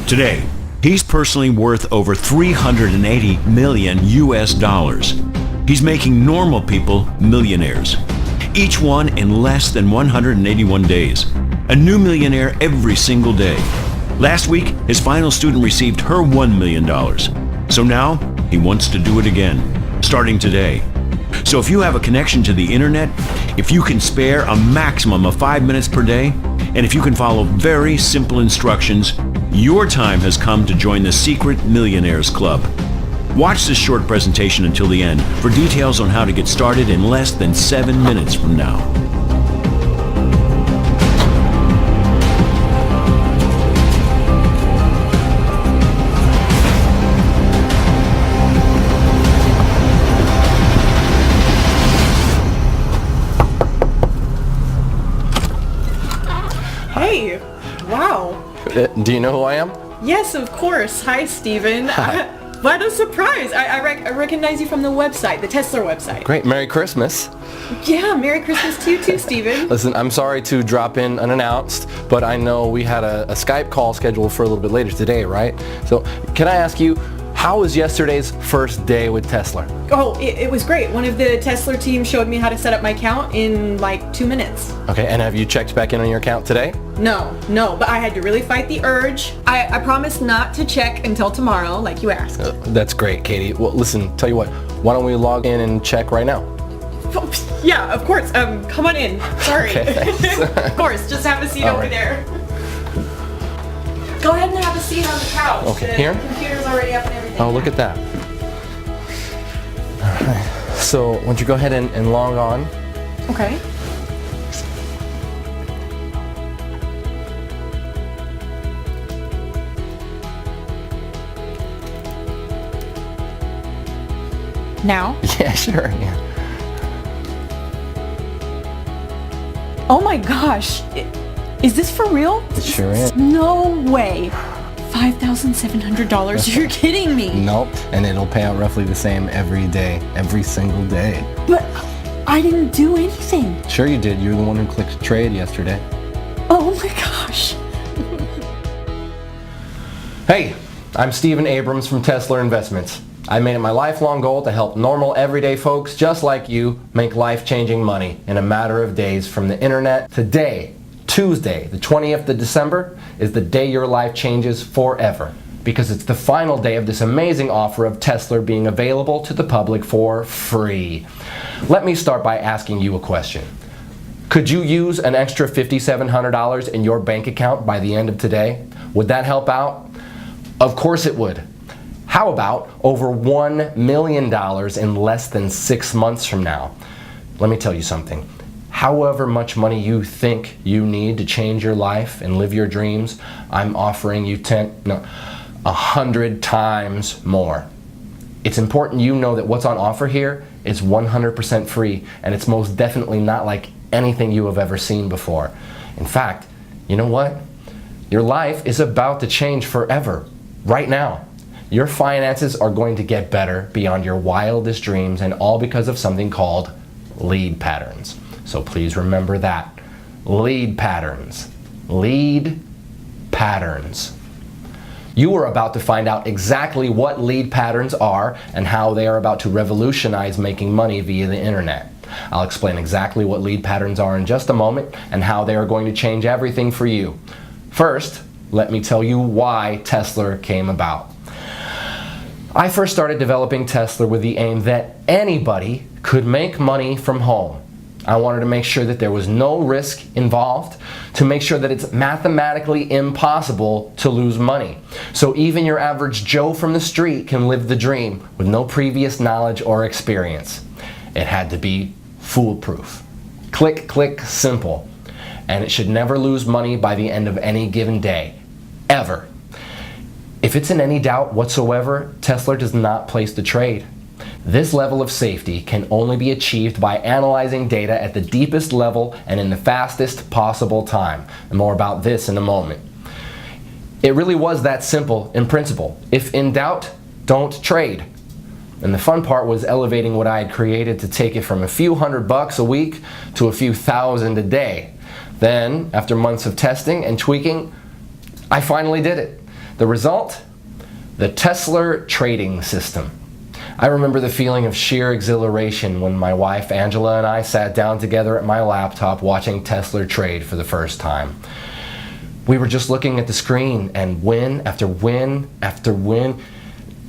Today, he's personally worth over $380 million US. He's making normal people millionaires, each one in less than 181 days. A new millionaire every single day. Last week, his final student received her $1 million. So now, he wants to do it again, starting today. So if you have a connection to the internet, if you can spare a maximum of 5 minutes per day, and if you can follow very simple instructions, your time has come to join the Secret Millionaires Club. Watch this short presentation until the end for details on how to get started in less than 7 minutes from now. Hey, wow. Do you know who I am? Yes, of course. Hi, Steven. Hi. What a surprise. I recognize you from the website, the Tesla website. Great. Merry Christmas. Yeah, Merry Christmas to you too, Steven. Listen, I'm sorry to drop in unannounced, but I know we had a Skype call scheduled for a little bit later today, right? So can I ask you, how was yesterday's first day with Tesla? Oh, it was great. One of the Tesla team showed me how to set up my account in like 2 minutes. Okay, and have you checked back in on your account today? No, but I had to really fight the urge. I promised not to check until tomorrow, like you asked. That's great, Katie. Well, listen, tell you what, why don't we log in and check right now? Yeah, of course. Come on in. Sorry. Okay, thanks. Of course, just have a seat All over right. there. Go ahead and have a seat on the couch. Okay, the here? computer's already up and everything. Oh, look at that. All right. So, why don't you go ahead and log on? Okay. Now? Yeah, sure, yeah. Oh my gosh. Is this for real? It sure is. No way. $5,700. You're kidding me. Nope, and it'll pay out roughly the same every day, every single day. But I didn't do anything. Sure you did, you were the one who clicked trade yesterday. Oh my gosh. Hey, I'm Steven Abrams from Tesla Investments. I made it my lifelong goal to help normal everyday folks just like you make life-changing money in a matter of days from the internet. Today, Tuesday, the 20th of December, is the day your life changes forever, because it's the final day of this amazing offer of Tesla being available to the public for free. Let me start by asking you a question. Could you use an extra $5,700 in your bank account by the end of today? Would that help out? Of course it would. How about over $1 million in less than 6 months from now? Let me tell you something. However much money you think you need to change your life and live your dreams, I'm offering you 100 times more. It's important you know that what's on offer here is 100% free, and it's most definitely not like anything you have ever seen before. In fact, you know what? Your life is about to change forever, right now. Your finances are going to get better beyond your wildest dreams, and all because of something called lead patterns. So please remember that. Lead patterns. Lead patterns. You are about to find out exactly what lead patterns are and how they are about to revolutionize making money via the internet. I'll explain exactly what lead patterns are in just a moment and how they are going to change everything for you. First, let me tell you why Tesla came about. I first started developing Tesla with the aim that anybody could make money from home. I wanted to make sure that there was no risk involved, to make sure that it's mathematically impossible to lose money. So even your average Joe from the street can live the dream with no previous knowledge or experience. It had to be foolproof. Click, click, simple. And it should never lose money by the end of any given day. Ever. If it's in any doubt whatsoever, Tesla does not place the trade. This level of safety can only be achieved by analyzing data at the deepest level and in the fastest possible time. And more about this in a moment. It really was that simple in principle. If in doubt, don't trade. And the fun part was elevating what I had created to take it from a few $100 a week to a few thousand a day. Then, after months of testing and tweaking, I finally did it. The result? The Tesla trading system. I remember the feeling of sheer exhilaration when my wife Angela and I sat down together at my laptop watching Tesla trade for the first time. We were just looking at the screen, and win after win after win.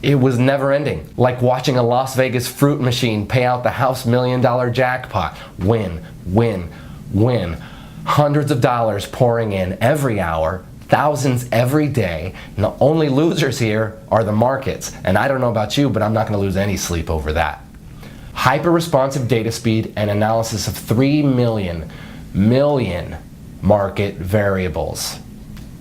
It was never ending, like watching a Las Vegas fruit machine pay out the house $1 million jackpot. Win, win, win. Hundreds of dollars pouring in every hour, thousands every day, and the only losers here are the markets. And I don't know about you, but I'm not going to lose any sleep over that. Hyper-responsive data speed and analysis of 3 million market variables.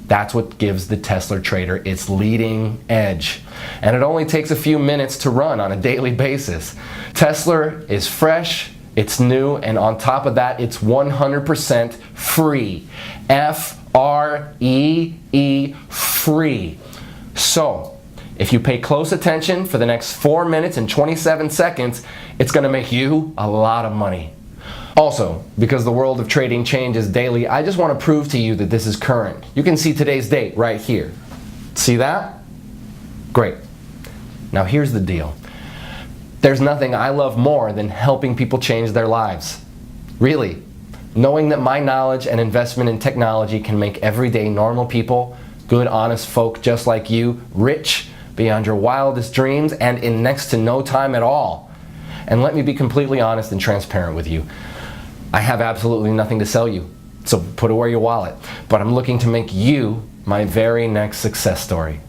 That's what gives the Tesla trader its leading edge. And it only takes a few minutes to run on a daily basis. Tesla is fresh, it's new, and on top of that, it's 100% free. F-R-E-E, free. So, if you pay close attention for the next 4 minutes and 27 seconds, it's going to make you a lot of money. Also, because the world of trading changes daily, I just want to prove to you that this is current. You can see today's date right here. See that? Great. Now here's the deal. There's nothing I love more than helping people change their lives. Really. Knowing that my knowledge and investment in technology can make everyday normal people, good honest folk just like you, rich beyond your wildest dreams and in next to no time at all. And let me be completely honest and transparent with you. I have absolutely nothing to sell you, so put away your wallet. But I'm looking to make you my very next success story.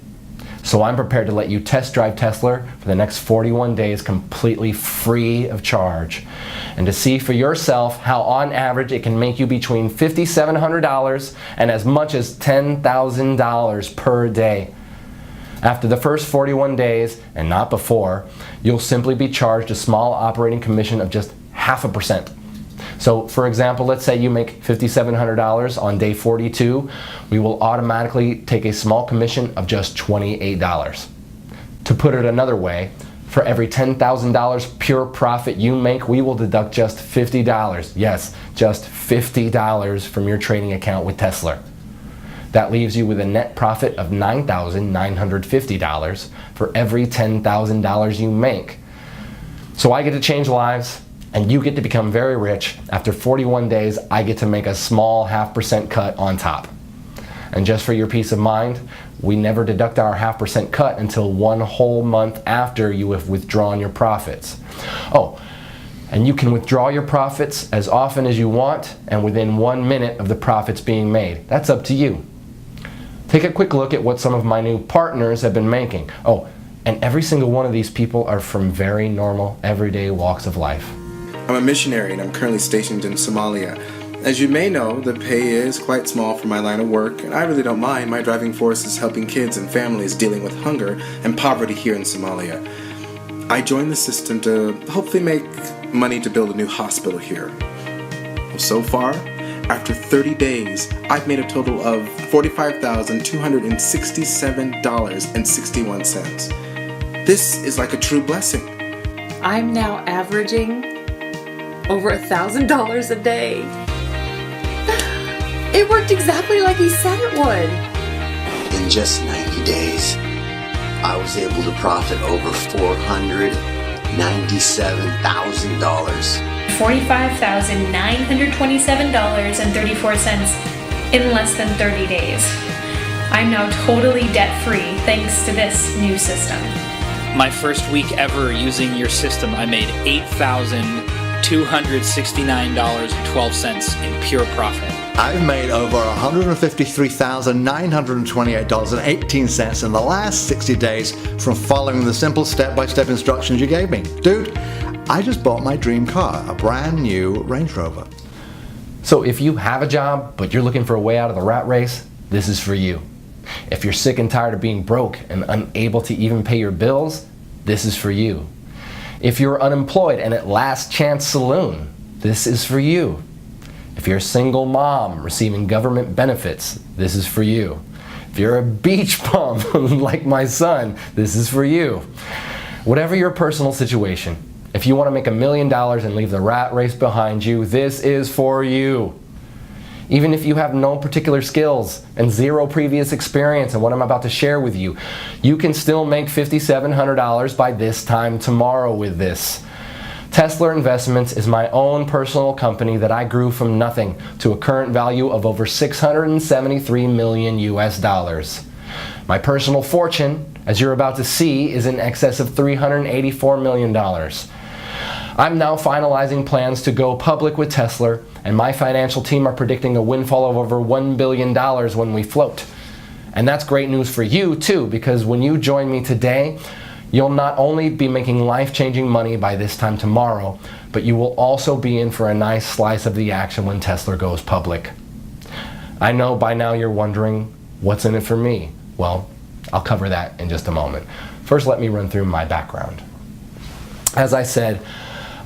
So I'm prepared to let you test drive Tesla for the next 41 days completely free of charge. And to see for yourself how on average it can make you between $5,700 and as much as $10,000 per day. After the first 41 days, and not before, you'll simply be charged a small operating commission of just 0.5%. So for example, let's say you make $5,700 on day 42, we will automatically take a small commission of just $28. To put it another way, for every $10,000 pure profit you make, we will deduct just $50. Yes, just $50 from your trading account with Tesla. That leaves you with a net profit of $9,950 for every $10,000 you make. So I get to change lives, and you get to become very rich. After 41 days, I get to make a small 0.5% cut on top. And just for your peace of mind, we never deduct our 0.5% cut until 1 whole month after you have withdrawn your profits. Oh, and you can withdraw your profits as often as you want and within 1 minute of the profits being made. That's up to you. Take a quick look at what some of my new partners have been making. Oh, and every single one of these people are from very normal, everyday walks of life. I'm a missionary and I'm currently stationed in Somalia. As you may know, the pay is quite small for my line of work, and I really don't mind. My driving force is helping kids and families dealing with hunger and poverty here in Somalia. I joined the system to hopefully make money to build a new hospital here. Well, so far, after 30 days, I've made a total of $45,267.61. This is like a true blessing. I'm now averaging over $1,000 a day. It worked exactly like he said it would. In just 90 days, I was able to profit over $497,000. $45,927.34 in less than 30 days. I'm now totally debt-free thanks to this new system. My first week ever using your system, I made $8,269.12 in pure profit. I've made over $153,928.18 in the last 60 days from following the simple step-by-step instructions you gave me. Dude, I just bought my dream car, a brand new Range Rover. So if you have a job, but you're looking for a way out of the rat race, this is for you. If you're sick and tired of being broke and unable to even pay your bills, this is for you. If you're unemployed and at Last Chance Saloon, this is for you. If you're a single mom receiving government benefits, this is for you. If you're a beach bum like my son, this is for you. Whatever your personal situation, if you want to make $1 million and leave the rat race behind you, this is for you. Even if you have no particular skills and zero previous experience in what I'm about to share with you, you can still make $5,700 by this time tomorrow with this. Tesla Investments is my own personal company that I grew from nothing to a current value of over 673 million US dollars. My personal fortune, as you're about to see, is in excess of $384 million. I'm now finalizing plans to go public with Tesla, and my financial team are predicting a windfall of over $1 billion when we float. And that's great news for you too, because when you join me today, you'll not only be making life-changing money by this time tomorrow, but you will also be in for a nice slice of the action when Tesla goes public. I know by now you're wondering, what's in it for me? Well, I'll cover that in just a moment. First, let me run through my background. As I said,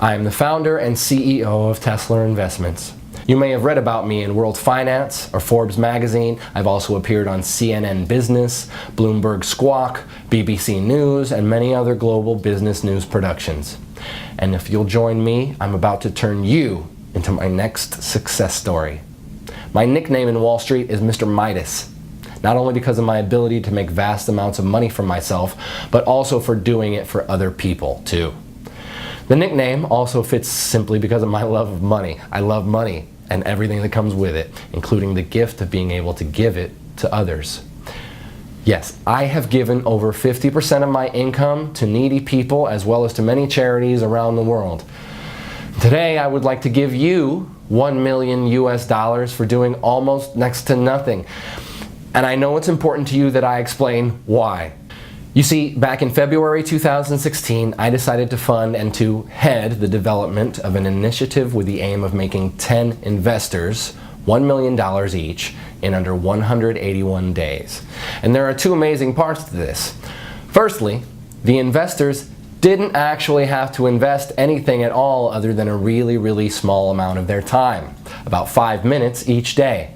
I am the founder and CEO of Tesla Investments. You may have read about me in World Finance or Forbes magazine. I've also appeared on CNN Business, Bloomberg Squawk, BBC News, and many other global business news productions. And if you'll join me, I'm about to turn you into my next success story. My nickname in Wall Street is Mr. Midas, not only because of my ability to make vast amounts of money for myself, but also for doing it for other people too. The nickname also fits simply because of my love of money. I love money and everything that comes with it, including the gift of being able to give it to others. Yes, I have given over 50% of my income to needy people as well as to many charities around the world. Today, I would like to give you $1 million US dollars for doing almost next to nothing. And I know it's important to you that I explain why. You see, back in February 2016, I decided to fund and to head the development of an initiative with the aim of making 10 investors $1 million each in under 181 days. And there are two amazing parts to this. Firstly, the investors didn't actually have to invest anything at all other than a really small amount of their time, about 5 minutes each day.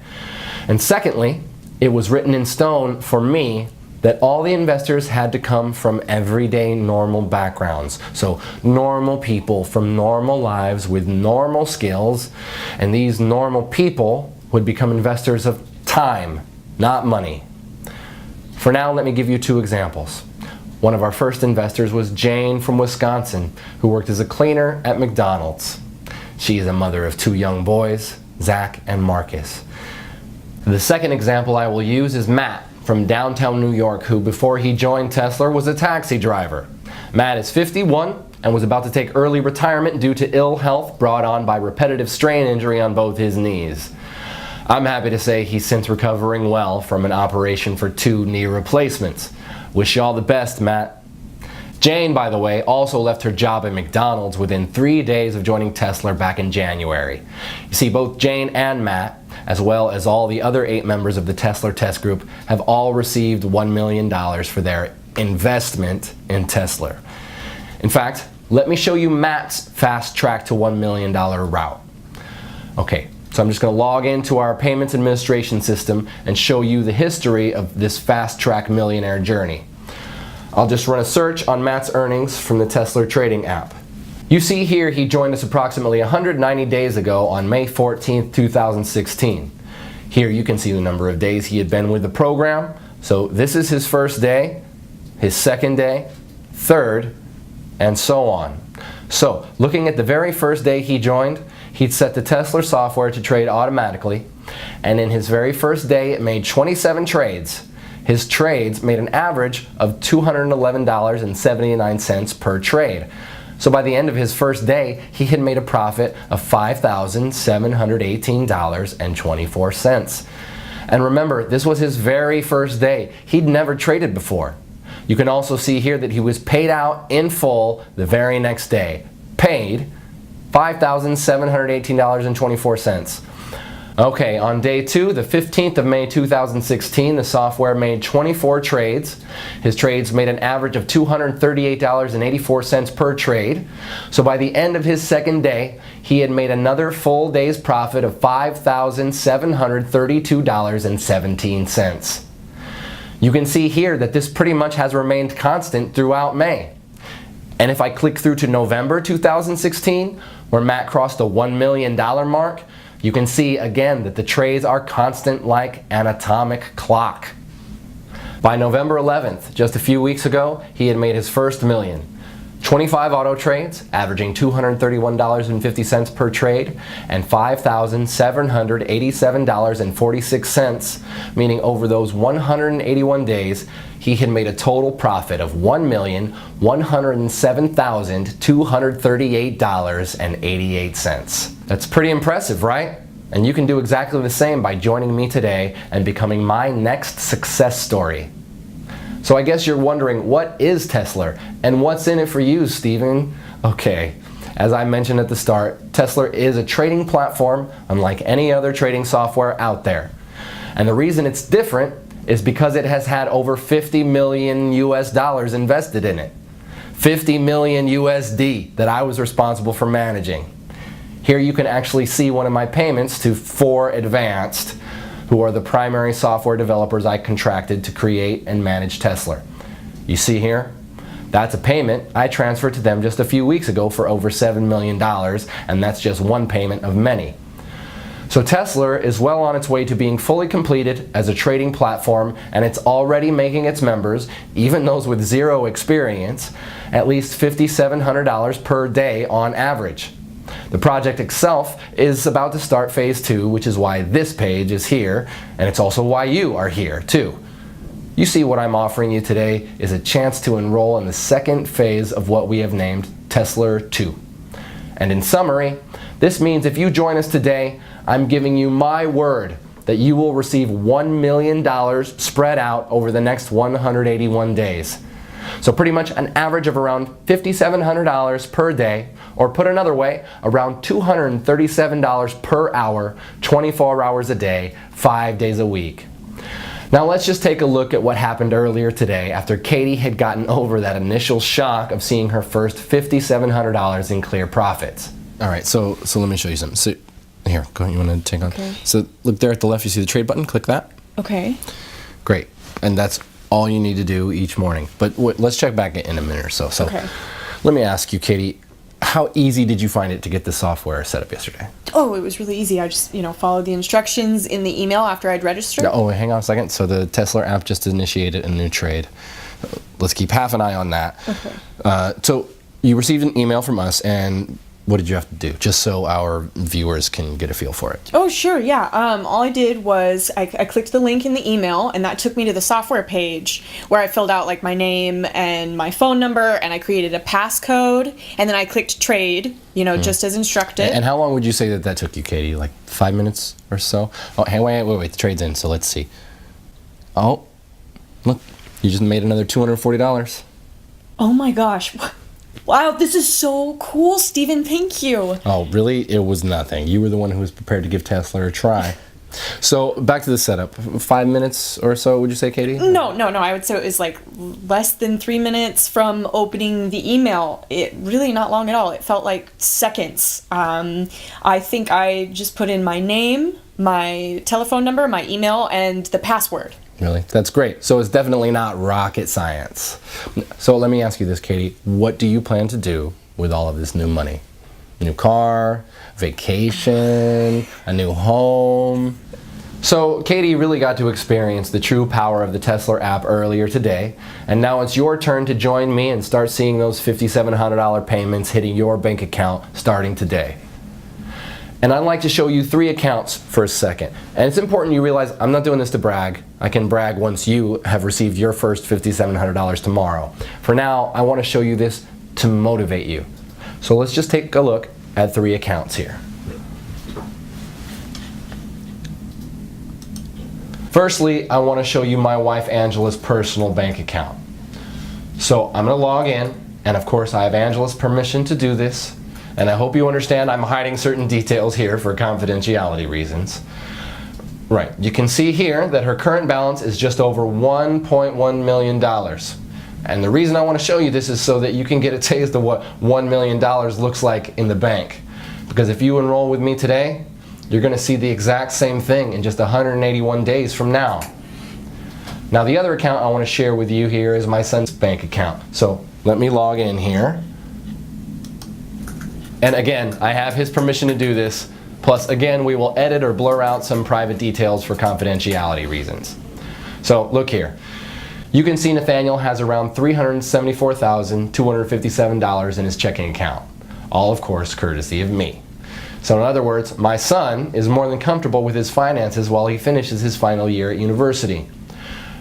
And secondly, it was written in stone for me that all the investors had to come from everyday normal backgrounds. So normal people from normal lives with normal skills, and these normal people would become investors of time, not money. For now, let me give you two examples. One of our first investors was Jane from Wisconsin, who worked as a cleaner at McDonald's. She is a mother of 2 young boys, Zach and Marcus. The second example I will use is Matt from downtown New York, who before he joined Tesla was a taxi driver. Matt is 51 and was about to take early retirement due to ill health brought on by repetitive strain injury on both his knees. I'm happy to say he's since recovering well from an operation for 2 knee replacements. Wish you all the best, Matt. Jane, by the way, also left her job at McDonald's within 3 days of joining Tesla back in January. You see, both Jane and Matt, as well as all the other 8 members of the Tesla Test Group, have all received $1 million for their investment in Tesla. In fact, let me show you Matt's fast track to $1 million route. Okay, so I'm just going to log into our payments administration system and show you the history of this fast track millionaire journey. I'll just run a search on Matt's earnings from the Tesla trading app. You see here he joined us approximately 190 days ago on May 14th, 2016. Here you can see the number of days he had been with the program. So this is his first day, his second day, third, and so on. So looking at the very first day he joined, he'd set the Tesla software to trade automatically, and in his very first day it made 27 trades. His trades made an average of $211.79 per trade. So by the end of his first day, he had made a profit of $5,718.24. And remember, this was his very first day. He'd never traded before. You can also see here that he was paid out in full the very next day. Paid $5,718.24. Okay, on day 2, the 15th of May 2016, the software made 24 trades. His trades made an average of $238.84 per trade. So by the end of his second day, he had made another full day's profit of $5,732.17. You can see here that this pretty much has remained constant throughout May. And if I click through to November 2016, where Matt crossed the $1 million mark, you can see again that the trades are constant like an atomic clock. By November 11th, just a few weeks ago, he had made his first million. 25 auto trades, averaging $231.50 per trade, and $5,787.46, meaning over those 181 days, he had made a total profit of $1,107,238.88. That's pretty impressive, right? And you can do exactly the same by joining me today and becoming my next success story. So I guess you're wondering, what is Tesla and what's in it for you, Stephen? Okay, as I mentioned at the start, Tesla is a trading platform unlike any other trading software out there. And the reason it's different is because it has had over 50 million US dollars invested in it. 50 million USD that I was responsible for managing. Here you can actually see one of my payments to 4Advanced, who are the primary software developers I contracted to create and manage Tesla. You see here? That's a payment I transferred to them just a few weeks ago for over $7 million, and that's just one payment of many. So Tesla is well on its way to being fully completed as a trading platform, and it's already making its members, even those with zero experience, at least $5,700 per day on average. The project itself is about to start phase 2, which is why this page is here, and it's also why you are here too. You see, what I'm offering you today is a chance to enroll in the second phase of what we have named Tesla 2. And in summary, this means if you join us today, I'm giving you my word that you will receive $1 million spread out over the next 181 days. So pretty much an average of around $5,700 per day, or put another way, around $237 per hour, 24 hours a day, 5 days a week. Now let's just take a look at what happened earlier today after Katie had gotten over that initial shock of seeing her first $5,700 in clear profits. All right, so let me show you something. So here, go ahead, you want to take on? Okay. So look there at the left, you see the trade button, click that. Okay. Great, and that's all you need to do each morning. But let's check back in a minute or so. So Okay. let me ask you, Katie, how easy did you find it to get the software set up yesterday? Oh, it was really easy. I just, followed the instructions in the email after I'd registered. Oh, hang on a second. So the Tesla app just initiated a new trade. Let's keep half an eye on that. Okay. So you received an email from us, and what did you have to do, just so our viewers can get a feel for it? Oh, sure, yeah. All I did was I clicked the link in the email, and that took me to the software page where I filled out like my name and my phone number, and I created a passcode, and then I clicked trade, just as instructed. And how long would you say that took you, Katie? Like 5 minutes or so? Oh, hey, wait, the trade's in, so let's see. Oh, look, you just made another $240. Oh my gosh. Wow, this is so cool, Stephen. Thank you. Oh, really? It was nothing. You were the one who was prepared to give Tesla a try. So, back to the setup. 5 minutes or so, would you say, Katie? No. I would say it was like less than 3 minutes from opening the email. It really not long at all. It felt like seconds. I think I just put in my name, my telephone number, my email, and the password. Really? That's great. So it's definitely not rocket science. So let me ask you this, Katie. What do you plan to do with all of this new money? New car, vacation, a new home? So Katie really got to experience the true power of the Tesla app earlier today, and now it's your turn to join me and start seeing those $5,700 payments hitting your bank account starting today. And I'd like to show you 3 accounts for a second. And it's important you realize I'm not doing this to brag. I can brag once you have received your first $5,700 tomorrow. For now, I want to show you this to motivate you. So let's just take a look at 3 accounts here. Firstly, I want to show you my wife Angela's personal bank account. So I'm going to log in, and of course I have Angela's permission to do this. And I hope you understand I'm hiding certain details here for confidentiality reasons. Right, you can see here that her current balance is just over $1.1 million. And the reason I want to show you this is so that you can get a taste of what $1 million looks like in the bank. Because if you enroll with me today, you're going to see the exact same thing in just 181 days from now. Now the other account I want to share with you here is my son's bank account. So let me log in here. And again, I have his permission to do this, Plus, again, we will edit or blur out some private details for confidentiality reasons. So, look here. You can see Nathaniel has around $374,257 in his checking account. All, of course, courtesy of me. So in other words, my son is more than comfortable with his finances while he finishes his final year at university.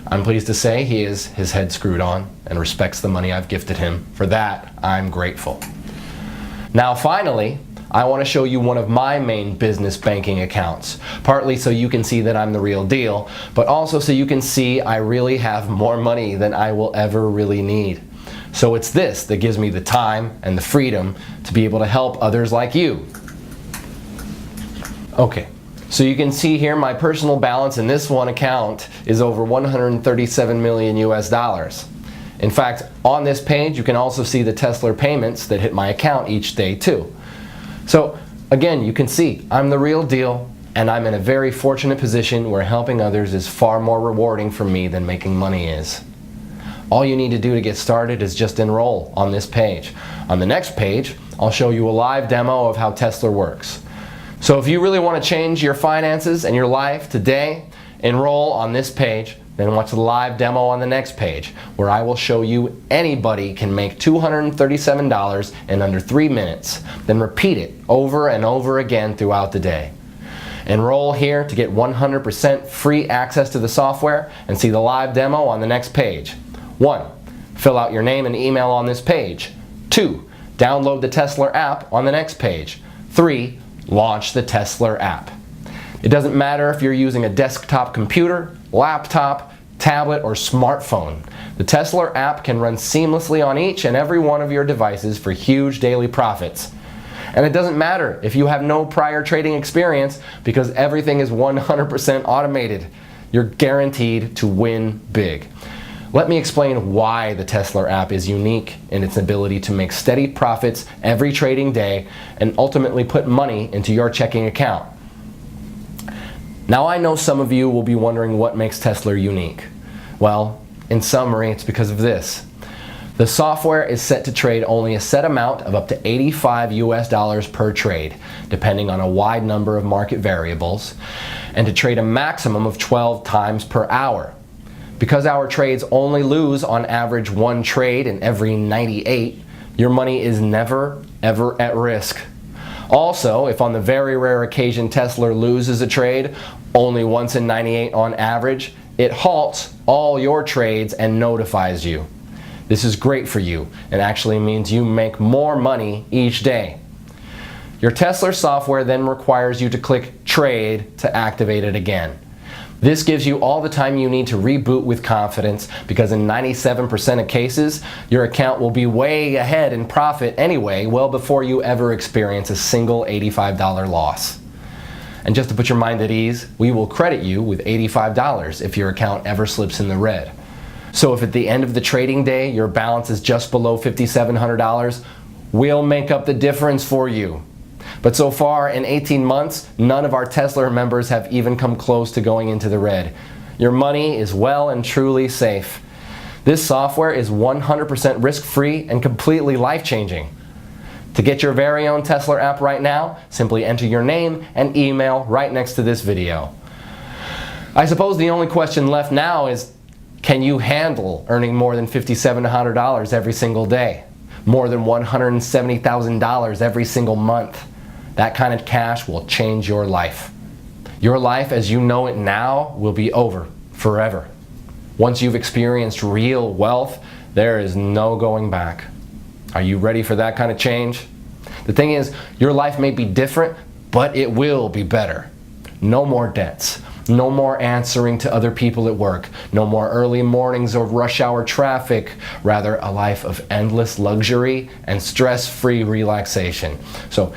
I'm pleased to say he has his head screwed on and respects the money I've gifted him. For that, I'm grateful. Now finally, I want to show you one of my main business banking accounts, partly so you can see that I'm the real deal, but also so you can see I really have more money than I will ever really need. So it's this that gives me the time and the freedom to be able to help others like you. Okay, so you can see here my personal balance in this one account is over 137 million US dollars. In fact, on this page you can also see the Tesla payments that hit my account each day too. So again, you can see I'm the real deal, and I'm in a very fortunate position where helping others is far more rewarding for me than making money is. All you need to do to get started is just enroll on this page. On the next page, I'll show you a live demo of how Tesla works. So if you really want to change your finances and your life today, enroll on this page, then watch the live demo on the next page, where I will show you anybody can make $237 in under 3 minutes, then repeat it over and over again throughout the day. Enroll here to get 100% free access to the software and see the live demo on the next page. 1. Fill out your name and email on this page. 2. Download the Tesla app on the next page. 3. Launch the Tesla app. It doesn't matter if you're using a desktop computer, laptop, tablet, or smartphone. The Tesla app can run seamlessly on each and every one of your devices for huge daily profits. And it doesn't matter if you have no prior trading experience, because everything is 100% automated. You're guaranteed to win big. Let me explain why the Tesla app is unique in its ability to make steady profits every trading day and ultimately put money into your checking account. Now I know some of you will be wondering what makes Tesla unique. Well, in summary, it's because of this. The software is set to trade only a set amount of up to 85 US dollars per trade, depending on a wide number of market variables, and to trade a maximum of 12 times per hour. Because our trades only lose on average 1 trade in every 98, your money is never, ever at risk. Also, if on the very rare occasion Tesla loses a trade, only once in 98 on average, it halts all your trades and notifies you. This is great for you and actually means you make more money each day. Your Tesla software then requires you to click Trade to activate it again. This gives you all the time you need to reboot with confidence, because in 97% of cases, your account will be way ahead in profit anyway, well before you ever experience a single $85 loss. And just to put your mind at ease, we will credit you with $85 if your account ever slips in the red. So if at the end of the trading day your balance is just below $5,700, we'll make up the difference for you. But so far, in 18 months, none of our Tesla members have even come close to going into the red. Your money is well and truly safe. This software is 100% risk-free and completely life-changing. To get your very own Tesla app right now, simply enter your name and email right next to this video. I suppose the only question left now is, can you handle earning more than $5,700 every single day? More than $170,000 every single month? That kind of cash will change your life. Your life as you know it now will be over forever. Once you've experienced real wealth, there is no going back. Are you ready for that kind of change? The thing is, your life may be different, but it will be better. No more debts. No more answering to other people at work. No more early mornings or rush hour traffic. Rather, a life of endless luxury and stress-free relaxation. So,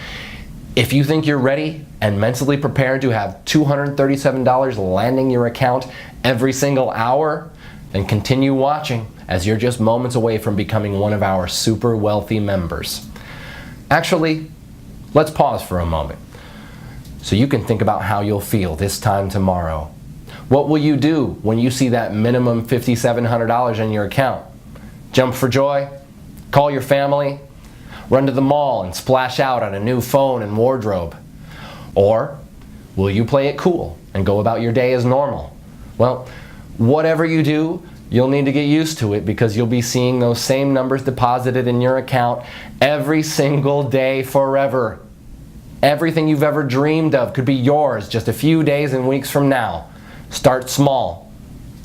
if you think you're ready and mentally prepared to have $237 landing your account every single hour, then continue watching, as you're just moments away from becoming one of our super wealthy members. Actually, let's pause for a moment so you can think about how you'll feel this time tomorrow. What will you do when you see that minimum $5,700 in your account? Jump for joy? Call your family? Run to the mall and splash out on a new phone and wardrobe? Or will you play it cool and go about your day as normal? Well, whatever you do, you'll need to get used to it because you'll be seeing those same numbers deposited in your account every single day forever. Everything you've ever dreamed of could be yours just a few days and weeks from now. Start small.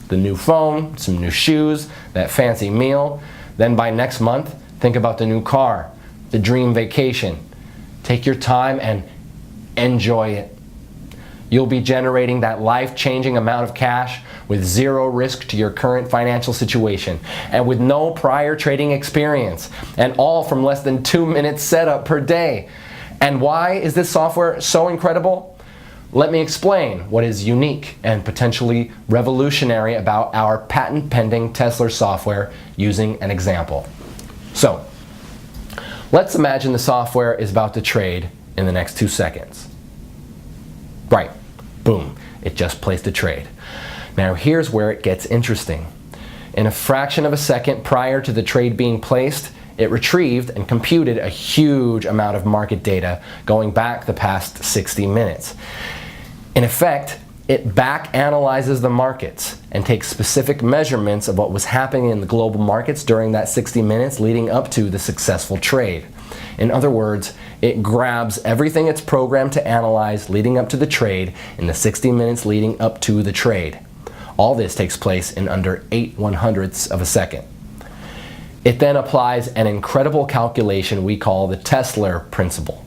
The new phone, some new shoes, that fancy meal. Then by next month, think about the new car, the dream vacation. Take your time and enjoy it. You'll be generating that life-changing amount of cash with zero risk to your current financial situation and with no prior trading experience, and all from less than 2 minutes setup per day. And why is this software so incredible? Let me explain what is unique and potentially revolutionary about our patent-pending Tesla software using an example. So, let's imagine the software is about to trade in the next 2 seconds. Right, boom, it just placed a trade. Now here's where it gets interesting. In a fraction of a second prior to the trade being placed, it retrieved and computed a huge amount of market data going back the past 60 minutes. In effect, it back analyzes the markets and takes specific measurements of what was happening in the global markets during that 60 minutes leading up to the successful trade. In other words, it grabs everything it's programmed to analyze leading up to the trade in the 60 minutes leading up to the trade. All this takes place in under 8/100ths of a second. It then applies an incredible calculation we call the Tesla principle.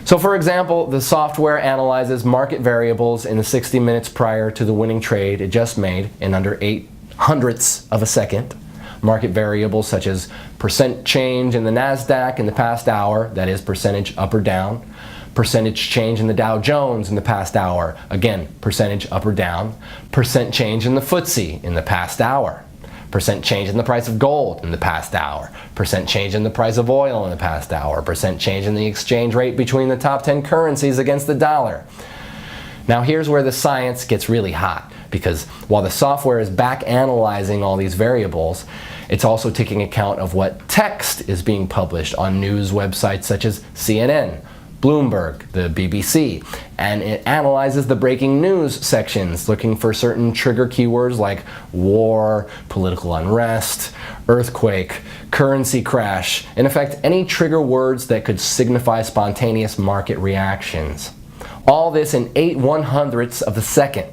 So for example, the software analyzes market variables in the 60 minutes prior to the winning trade it just made in under 8/100ths of a second. Market variables such as percent change in the NASDAQ in the past hour, that is percentage up or down, percentage change in the Dow Jones in the past hour, again, percentage up or down, percent change in the FTSE in the past hour, percent change in the price of gold in the past hour, percent change in the price of oil in the past hour, percent change in the exchange rate between the top 10 currencies against the dollar. Now here's where the science gets really hot, because while the software is back analyzing all these variables, it's also taking account of what text is being published on news websites such as CNN, Bloomberg, the BBC, and it analyzes the breaking news sections looking for certain trigger keywords like war, political unrest, earthquake, currency crash, in effect any trigger words that could signify spontaneous market reactions. All this in 8/100ths of a second.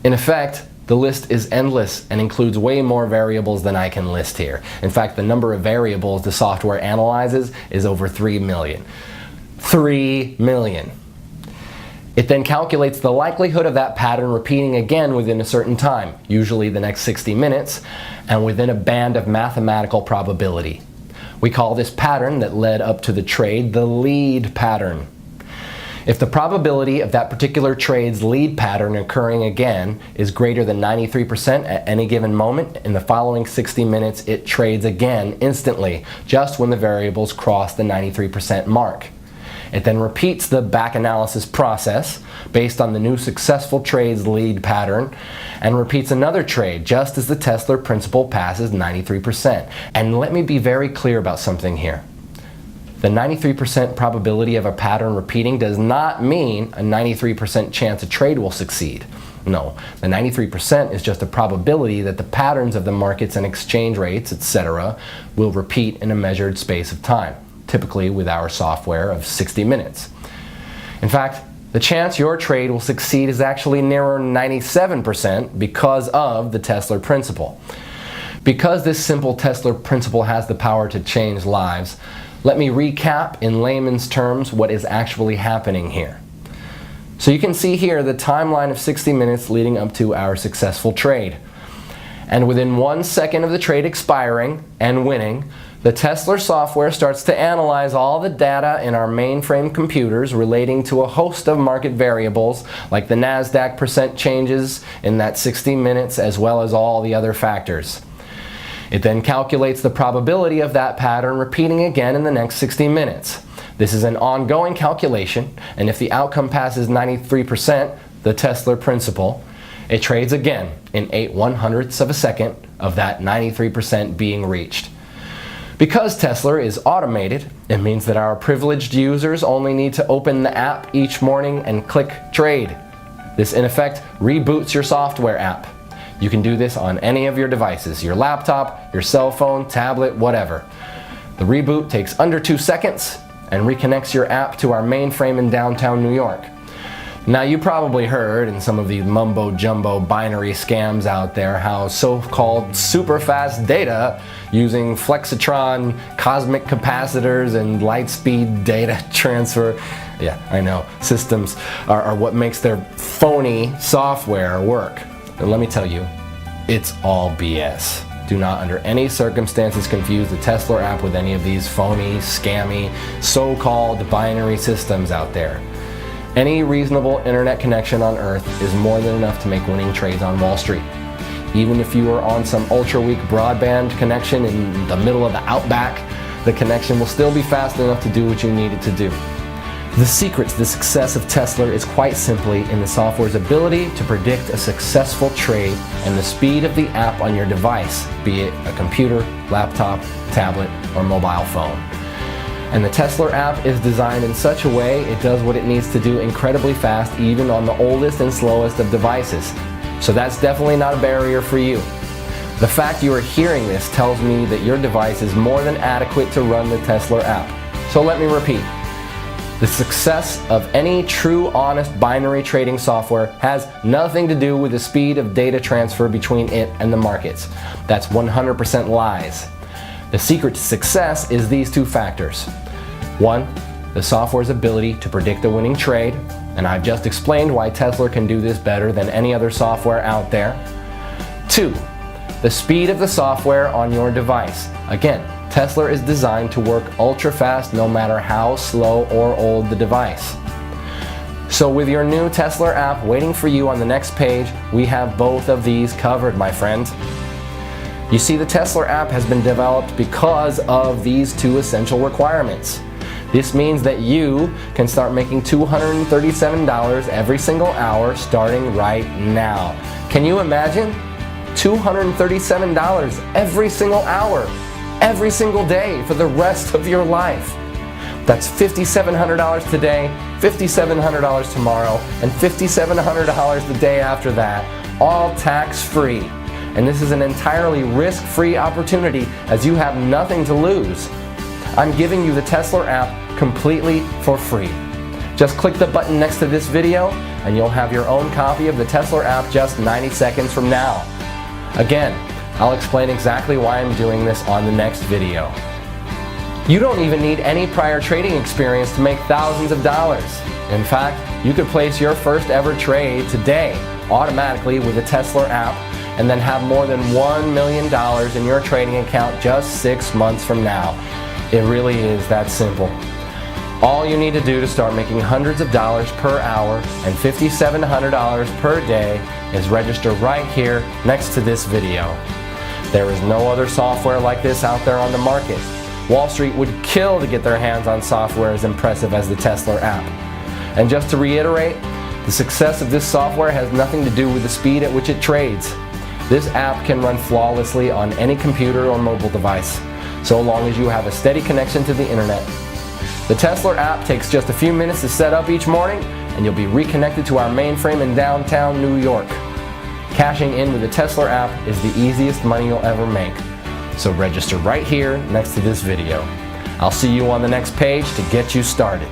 In effect, the list is endless and includes way more variables than I can list here. In fact, the number of variables the software analyzes is over 3 million. 3 million. It then calculates the likelihood of that pattern repeating again within a certain time, usually the next 60 minutes, and within a band of mathematical probability. We call this pattern that led up to the trade the lead pattern. If the probability of that particular trade's lead pattern occurring again is greater than 93% at any given moment, in the following 60 minutes it trades again instantly, just when the variables cross the 93% mark. It then repeats the back analysis process based on the new successful trade's lead pattern and repeats another trade just as the Tesla principle passes 93%. And let me be very clear about something here. The 93% probability of a pattern repeating does not mean a 93% chance a trade will succeed. No, the 93% is just a probability that the patterns of the markets and exchange rates, etc., will repeat in a measured space of time, typically with our software of 60 minutes. In fact, the chance your trade will succeed is actually nearer 97% because of the Tesla principle. Because this simple Tesla principle has the power to change lives, let me recap in layman's terms what is actually happening here. So you can see here the timeline of 60 minutes leading up to our successful trade. And within 1 second of the trade expiring and winning, the Tesla software starts to analyze all the data in our mainframe computers relating to a host of market variables like the NASDAQ percent changes in that 60 minutes as well as all the other factors. It then calculates the probability of that pattern repeating again in the next 60 minutes. This is an ongoing calculation, and if the outcome passes 93%, the Tesla principle, it trades again in 8/100ths of a second of that 93% being reached. Because Tesla is automated, it means that our privileged users only need to open the app each morning and click trade. This in effect reboots your software app. You can do this on any of your devices, your laptop, your cell phone, tablet, whatever. The reboot takes under 2 seconds and reconnects your app to our mainframe in downtown New York. Now you probably heard in some of these mumbo-jumbo binary scams out there how so-called super fast data using flexitron, cosmic capacitors, and light-speed data transfer, yeah, I know, systems are what makes their phony software work. And let me tell you, it's all BS. Do not under any circumstances confuse the Tesla app with any of these phony, scammy, so-called binary systems out there. Any reasonable internet connection on Earth is more than enough to make winning trades on Wall Street. Even if you are on some ultra-weak broadband connection in the middle of the outback, the connection will still be fast enough to do what you need it to do. The secret to the success of Tesla is quite simply in the software's ability to predict a successful trade and the speed of the app on your device, be it a computer, laptop, tablet, or mobile phone. And the Tesla app is designed in such a way it does what it needs to do incredibly fast even on the oldest and slowest of devices. So that's definitely not a barrier for you. The fact you are hearing this tells me that your device is more than adequate to run the Tesla app. So let me repeat. The success of any true, honest binary trading software has nothing to do with the speed of data transfer between it and the markets. That's 100% lies. The secret to success is these two factors. One, the software's ability to predict a winning trade, and I've just explained why Tesla can do this better than any other software out there. Two, the speed of the software on your device. Again, Tesla is designed to work ultra fast no matter how slow or old the device. So with your new Tesla app waiting for you on the next page, we have both of these covered, my friend. You see, the Tesla app has been developed because of these two essential requirements. This means that you can start making $237 every single hour starting right now. Can you imagine? $237 every single hour, every single day for the rest of your life. That's $5,700 today, $5,700 tomorrow, and $5,700 the day after that, all tax-free. And this is an entirely risk-free opportunity as you have nothing to lose. I'm giving you the Tesla app completely for free. Just click the button next to this video and you'll have your own copy of the Tesla app just 90 seconds from now. Again, I'll explain exactly why I'm doing this on the next video. You don't even need any prior trading experience to make thousands of dollars. In fact, you could place your first ever trade today automatically with the Tesla app and then have more than $1 million in your trading account just 6 months from now. It really is that simple. All you need to do to start making hundreds of dollars per hour and $5,700 per day is register right here next to this video. There is no other software like this out there on the market. Wall Street would kill to get their hands on software as impressive as the Tesla app. And just to reiterate, the success of this software has nothing to do with the speed at which it trades. This app can run flawlessly on any computer or mobile device, so long as you have a steady connection to the internet. The Tesla app takes just a few minutes to set up each morning, and you'll be reconnected to our mainframe in downtown New York. Cashing in with the Tesla app is the easiest money you'll ever make. So register right here next to this video. I'll see you on the next page to get you started.